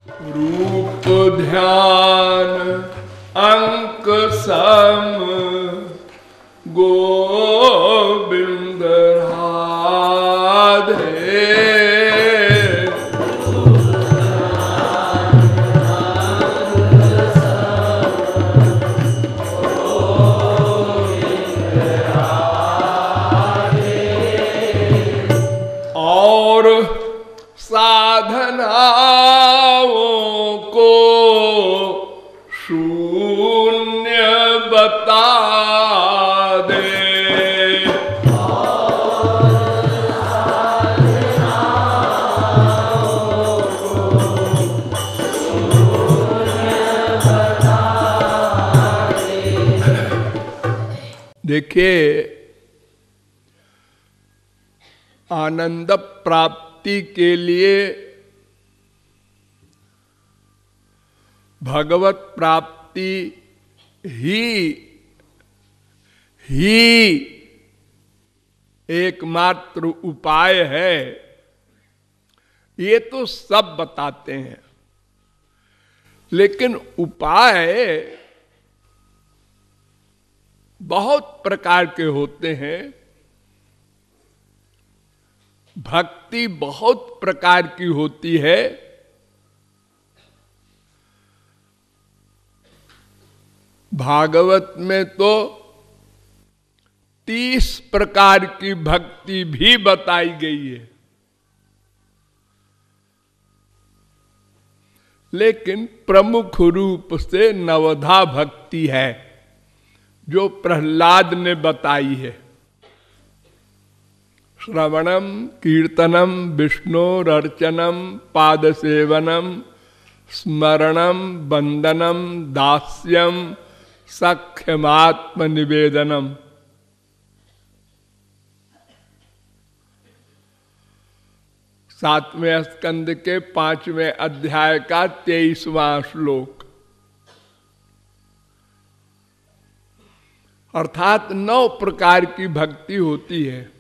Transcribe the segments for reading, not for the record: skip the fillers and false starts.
रूप ध्यान अंक सम गोविंद राधे। और साधनाओं को शून्य बता दे। देखिए, आनंद प्राप्ति के लिए भगवत प्राप्ति ही एकमात्र उपाय है, ये तो सब बताते हैं। लेकिन उपाय बहुत प्रकार के होते हैं, भक्ति बहुत प्रकार की होती है। भागवत में तो 30 प्रकार की भक्ति भी बताई गई है। लेकिन प्रमुख रूप से नवधा भक्ति है जो प्रहलाद ने बताई है। श्रवणम कीर्तनम विष्णोरर्चनम पादसेवनम स्मरणम वंदनम दास्यम सख्यमात्म निवेदनम। सातवें स्कंद के 5वें अध्याय का 23वां श्लोक। अर्थात 9 प्रकार की भक्ति होती है।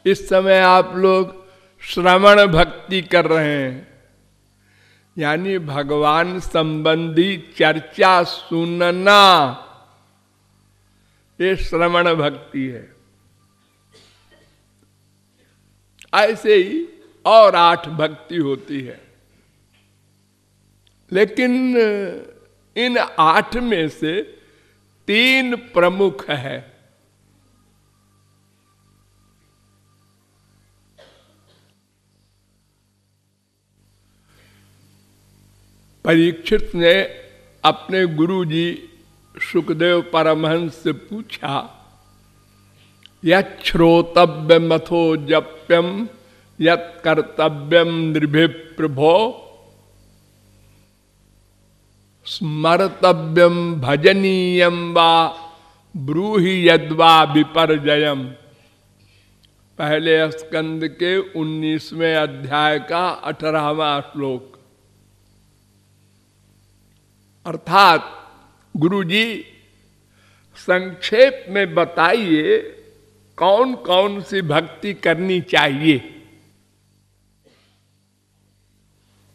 इस समय आप लोग श्रवण भक्ति कर रहे हैं, यानी भगवान संबंधी चर्चा सुनना, ये श्रवण भक्ति है। ऐसे ही और 8 भक्ति होती है। लेकिन इन 8 में से 3 प्रमुख है। परीक्षित ने अपने गुरुजी सुखदेव परमहंस से पूछा, यत् श्रोतव्यमथो जप्यम यत् कर्तव्यम नृभि प्रभो स्मर्तव्यम भजनीयम वा ब्रूहि यद्वा विपर्जयम। पहले स्कंद के 19वें अध्याय का 18वां श्लोक। अर्थात गुरुजी संक्षेप में बताइए कौन कौन सी भक्ति करनी चाहिए।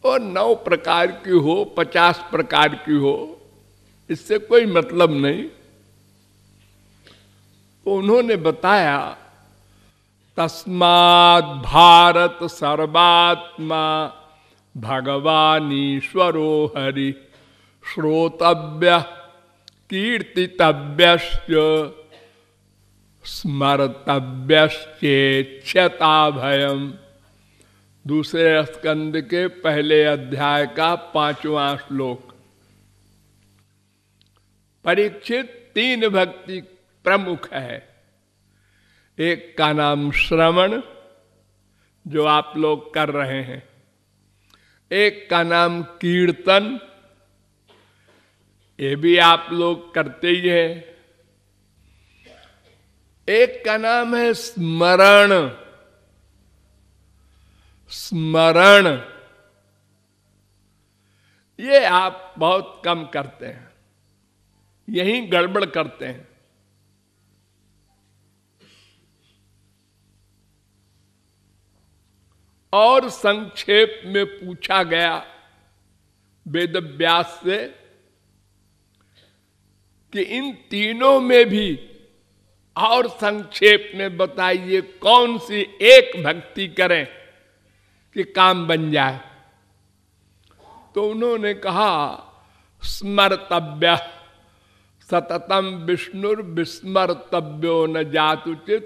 और 9 प्रकार की हो, 50 प्रकार की हो, इससे कोई मतलब नहीं। तो उन्होंने बताया, तस्मात् भारत सर्वात्मा भगवानीश्वरो हरि श्रोतव्य कीर्तितव्यश्च स्मर्तव्यश्चेच्छता भयम। दूसरे स्कंद के पहले अध्याय का 5वां श्लोक। परीक्षित 3 भक्ति प्रमुख है। एक का नाम श्रवण, जो आप लोग कर रहे हैं। एक का नाम कीर्तन, ये भी आप लोग करते ही हैं। एक का नाम है स्मरण। स्मरण ये आप बहुत कम करते हैं, यही गड़बड़ करते हैं। और संक्षेप में पूछा गया वेद व्यास से कि इन तीनों में भी और संक्षेप में बताइए कौन सी एक भक्ति करें कि काम बन जाए। तो उन्होंने कहा स्मर्तव्य सततम विष्णुर विस्मर्तव्यो न जातुचित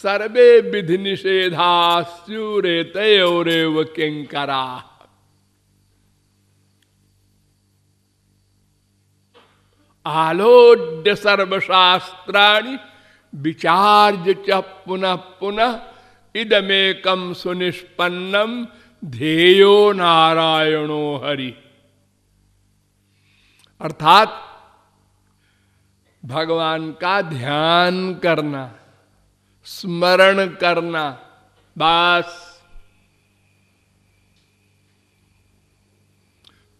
सर्वे विधि निषेधास्युरेतयोरेव किंकरा। आलोड्य सर्वशास्त्राणि विचार्य च पुनः पुनः इदमेकम सुनिष्पन्नम ध्येयो नारायणो हरि। अर्थात भगवान का ध्यान करना, स्मरण करना, बस।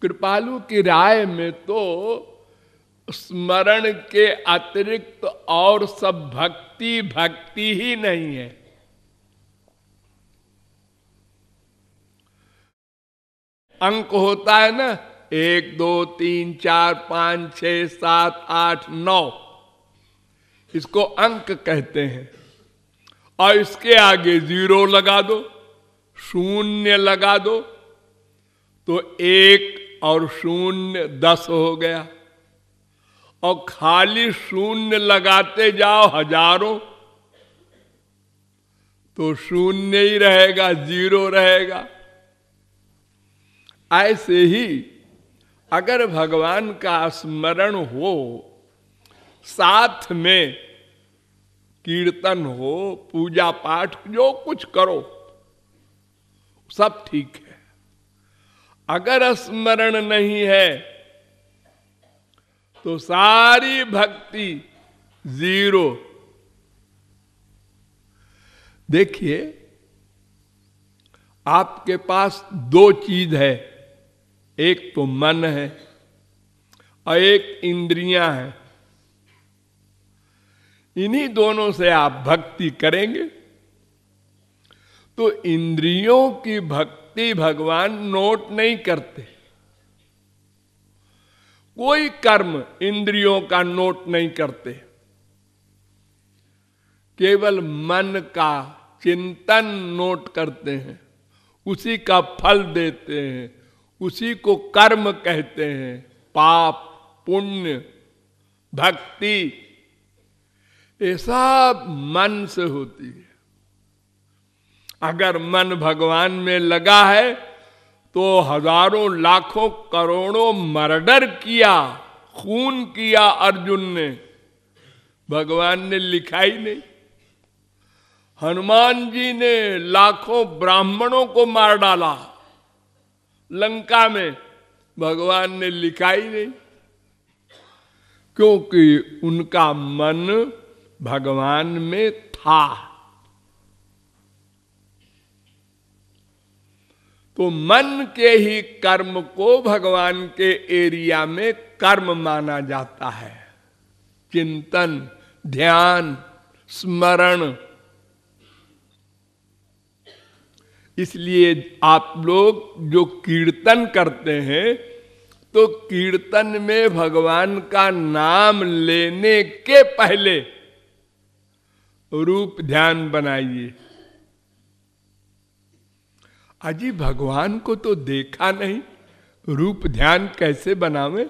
कृपालु की राय में तो स्मरण के अतिरिक्त और सब भक्ति भक्ति ही नहीं है। अंक होता है ना, 1 2 3 4 5 6 7 8 9, इसको अंक कहते हैं। और इसके आगे 0 लगा दो, 0 लगा दो, तो 1 और 0 10 हो गया। और खाली 0 लगाते जाओ हजारों, तो 0 ही रहेगा, 0 रहेगा। ऐसे ही अगर भगवान का स्मरण हो, साथ में कीर्तन हो, पूजा पाठ, जो कुछ करो, सब ठीक है। अगर स्मरण नहीं है तो सारी भक्ति 0। देखिए, आपके पास 2 चीज है, एक तो मन है और एक इंद्रियां हैं। इन्हीं दोनों से आप भक्ति करेंगे तो इंद्रियों की भक्ति भगवान नोट नहीं करते। कोई कर्म इंद्रियों का नोट नहीं करते, केवल मन का चिंतन नोट करते हैं, उसी का फल देते हैं, उसी को कर्म कहते हैं। पाप, पुण्य, भक्ति, ये सब मन से होती है। अगर मन भगवान में लगा है तो हजारों लाखों करोड़ों मर्डर किया, खून किया अर्जुन ने, भगवान ने लिखा ही नहीं। हनुमान जी ने लाखों ब्राह्मणों को मार डाला लंका में, भगवान ने लिखा ही नहीं, क्योंकि उनका मन भगवान में था। तो मन के ही कर्म को भगवान के एरिया में कर्म माना जाता है। चिंतन, ध्यान, स्मरण। इसलिए आप लोग जो कीर्तन करते हैं तो कीर्तन में भगवान का नाम लेने के पहले रूप ध्यान बनाइए। अजी भगवान को तो देखा नहीं, रूप ध्यान कैसे बनावे?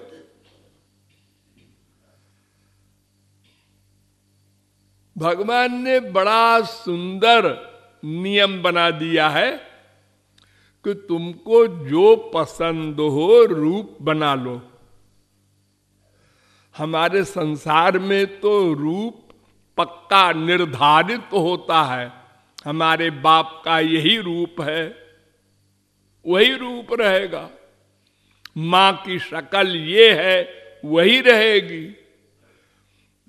भगवान ने बड़ा सुंदर नियम बना दिया है कि तुमको जो पसंद हो रूप बना लो। हमारे संसार में तो रूप पक्का निर्धारित होता है, हमारे बाप का यही रूप है, वही रूप रहेगा। मां की शक्ल ये है, वही रहेगी।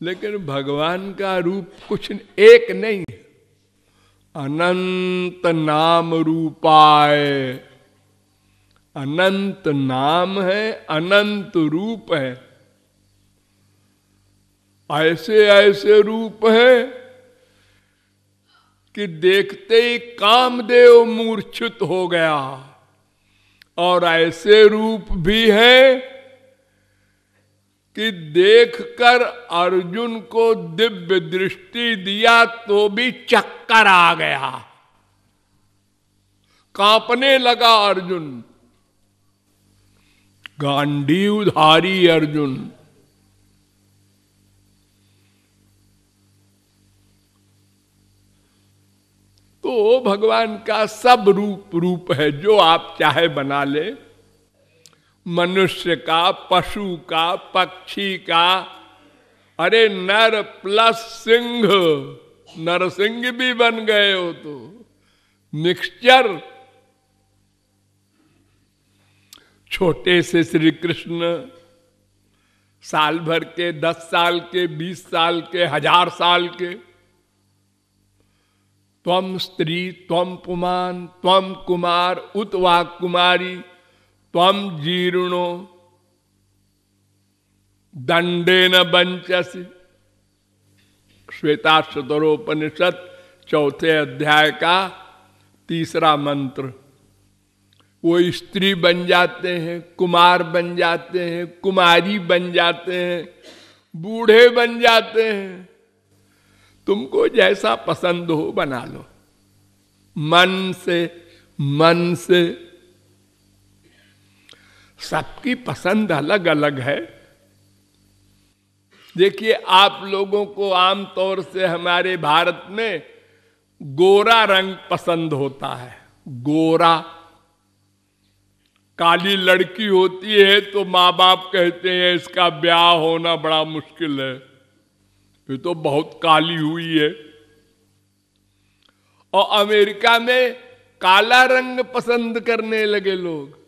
लेकिन भगवान का रूप कुछ एक नहीं है, अनंत नाम रूपाय। अनंत नाम है, अनंत रूप है। ऐसे ऐसे रूप है कि देखते ही कामदेव मूर्छित हो गया। और ऐसे रूप भी है कि देखकर अर्जुन को दिव्य दृष्टि दिया तो भी चक्कर आ गया, कांपने लगा अर्जुन, गांडीवधारी अर्जुन। तो भगवान का सब रूप है, जो आप चाहे बना ले, मनुष्य का, पशु का, पक्षी का, अरे नर प्लस सिंह, नरसिंह भी बन गए हो तो मिक्सचर। छोटे से श्री कृष्ण, साल भर के, 10 साल के, 20 साल के, 1000 साल के, त्वम स्त्री त्वम पुमान त्वम कुमार उत वा कुमारी त्वम जीर्णो दंडेन बंचसि। श्वेताश्वतरोपनिषद 4थे अध्याय का 3रा मंत्र। वो स्त्री बन जाते हैं, कुमार बन जाते हैं, कुमारी बन जाते हैं, बूढ़े बन जाते हैं। तुमको जैसा पसंद हो बना लो, मन से, मन से। सबकी पसंद अलग अलग है। देखिए, आप लोगों को आमतौर से हमारे भारत में गोरा रंग पसंद होता है, गोरा। काली लड़की होती है तो माँ बाप कहते हैं इसका ब्याह होना बड़ा मुश्किल है, ये तो बहुत काली हुई है। और अमेरिका में काला रंग पसंद करने लगे लोग।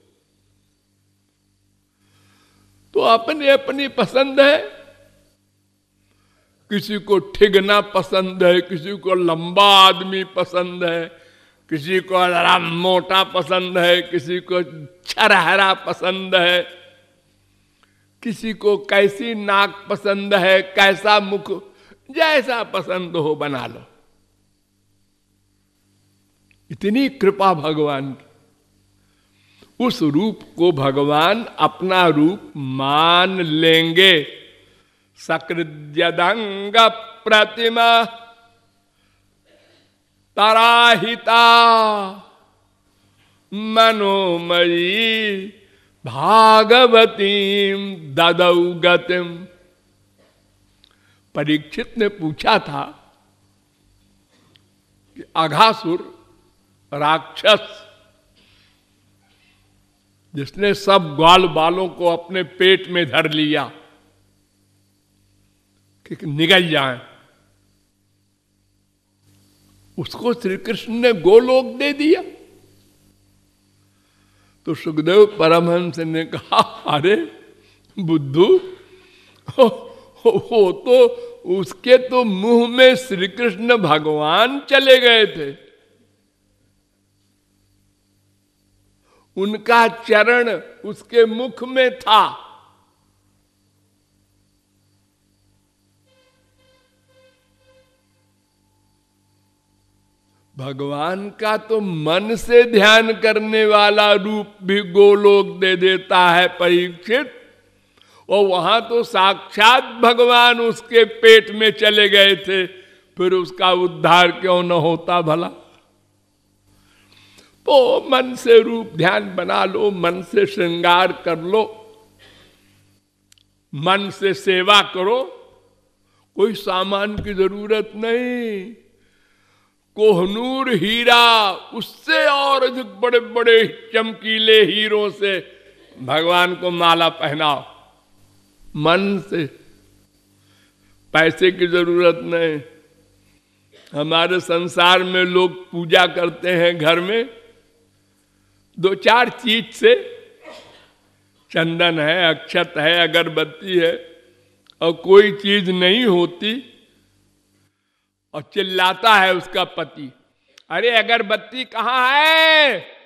तो अपनी अपनी पसंद है। किसी को ठिगना पसंद है, किसी को लंबा आदमी पसंद है, किसी को जरा मोटा पसंद है, किसी को छरहरा पसंद है, किसी को कैसी नाक पसंद है, कैसा मुख, जैसा पसंद हो बना लो। इतनी कृपा भगवान की। उस रूप को भगवान अपना रूप मान लेंगे। सकृद्यदंग प्रतिमा तराहिता मनोमयी भागवतीम ददौ गतिम। परीक्षित ने पूछा था कि अघासुर राक्षस, जिसने सब ग्वाल बालों को अपने पेट में धर लिया कि निगल जाए, उसको श्री कृष्ण ने गोलोक दे दिया। तो सुखदेव परमहंस ने कहा, अरे बुद्धू, हो तो उसके तो मुंह में श्री कृष्ण भगवान चले गए थे। उनका चरण उसके मुख में था। भगवान का तो मन से ध्यान करने वाला रूप भी गोलोक दे देता है परीक्षित। और वहां तो साक्षात भगवान उसके पेट में चले गए थे, फिर उसका उद्धार क्यों न होता भला। तो मन से रूप ध्यान बना लो, मन से श्रृंगार कर लो, मन से सेवा करो। कोई सामान की जरूरत नहीं। कोहनूर हीरा, उससे और अधिक बड़े बड़े चमकीले हीरों से भगवान को माला पहनाओ, मन से। पैसे की जरूरत नहीं। हमारे संसार में लोग पूजा करते हैं घर में 2-4 चीज से। चंदन है, अक्षत है, अगरबत्ती है, और कोई चीज नहीं होती और चिल्लाता है उसका पति, अरे अगरबत्ती कहाँ है?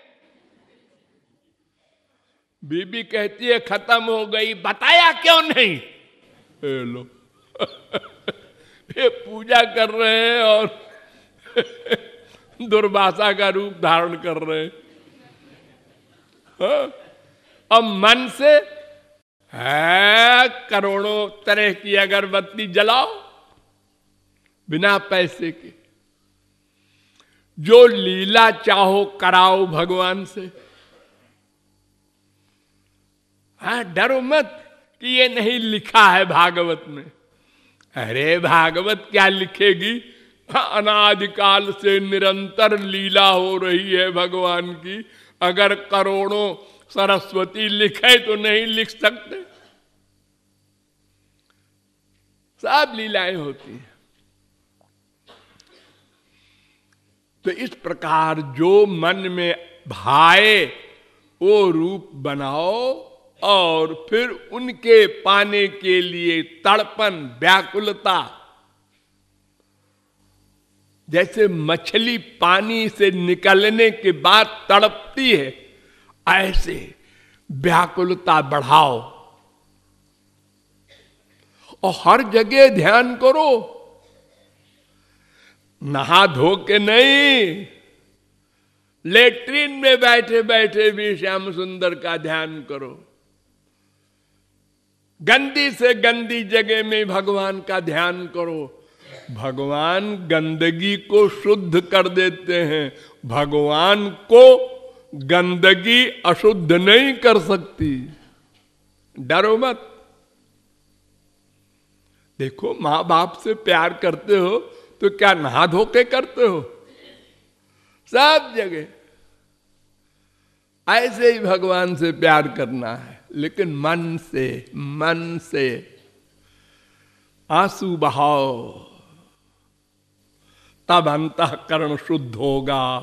बीबी कहती है खत्म हो गई, बताया क्यों नहीं? लो ये पूजा कर रहे हैं और दुर्वासा का रूप धारण कर रहे हैं। और मन से है करोड़ों तरह की अगरबत्ती जलाओ बिना पैसे के, जो लीला चाहो कराओ भगवान से। हाँ, डरो मत कि ये नहीं लिखा है भागवत में। अरे भागवत क्या लिखेगी? अनादिकाल से निरंतर लीला हो रही है भगवान की। अगर करोड़ों सरस्वती लिखे तो नहीं लिख सकते, सब लीलाएं होती हैं। तो इस प्रकार जो मन में भाए वो रूप बनाओ और फिर उनके पाने के लिए तड़पन, व्याकुलता, जैसे मछली पानी से निकलने के बाद तड़पती है, ऐसे व्याकुलता बढ़ाओ और हर जगह ध्यान करो। नहा धो के नहीं, लेट्रिन में बैठे बैठे भी श्याम सुंदर का ध्यान करो। गंदी से गंदी जगह में भगवान का ध्यान करो। भगवान गंदगी को शुद्ध कर देते हैं, भगवान को गंदगी अशुद्ध नहीं कर सकती। डरो मत। देखो, मां बाप से प्यार करते हो तो क्या नहा धो के करते हो? सब जगह ऐसे ही भगवान से प्यार करना है, लेकिन मन से, मन से आंसू बहाओ, तब अंतःकरण शुद्ध होगा,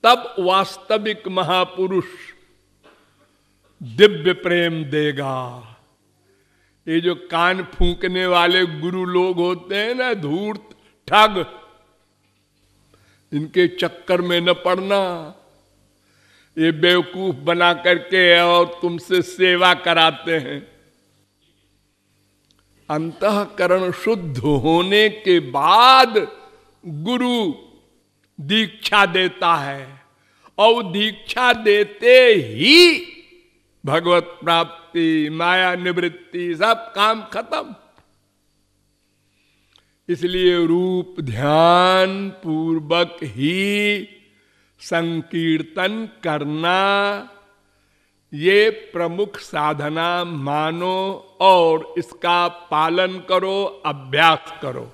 तब वास्तविक महापुरुष दिव्य प्रेम देगा। ये जो कान फूंकने वाले गुरु लोग होते हैं ना, धूर्त ठग, इनके चक्कर में न पड़ना। ये बेवकूफ बना करके और तुमसे सेवा कराते हैं। अंतःकरण शुद्ध होने के बाद गुरु दीक्षा देता है और दीक्षा देते ही भगवत प्राप्ति, माया निवृत्ति, सब काम खत्म। इसलिए रूप ध्यान पूर्वक ही संकीर्तन करना ये प्रमुख साधना मानो और इसका पालन करो, अभ्यास करो।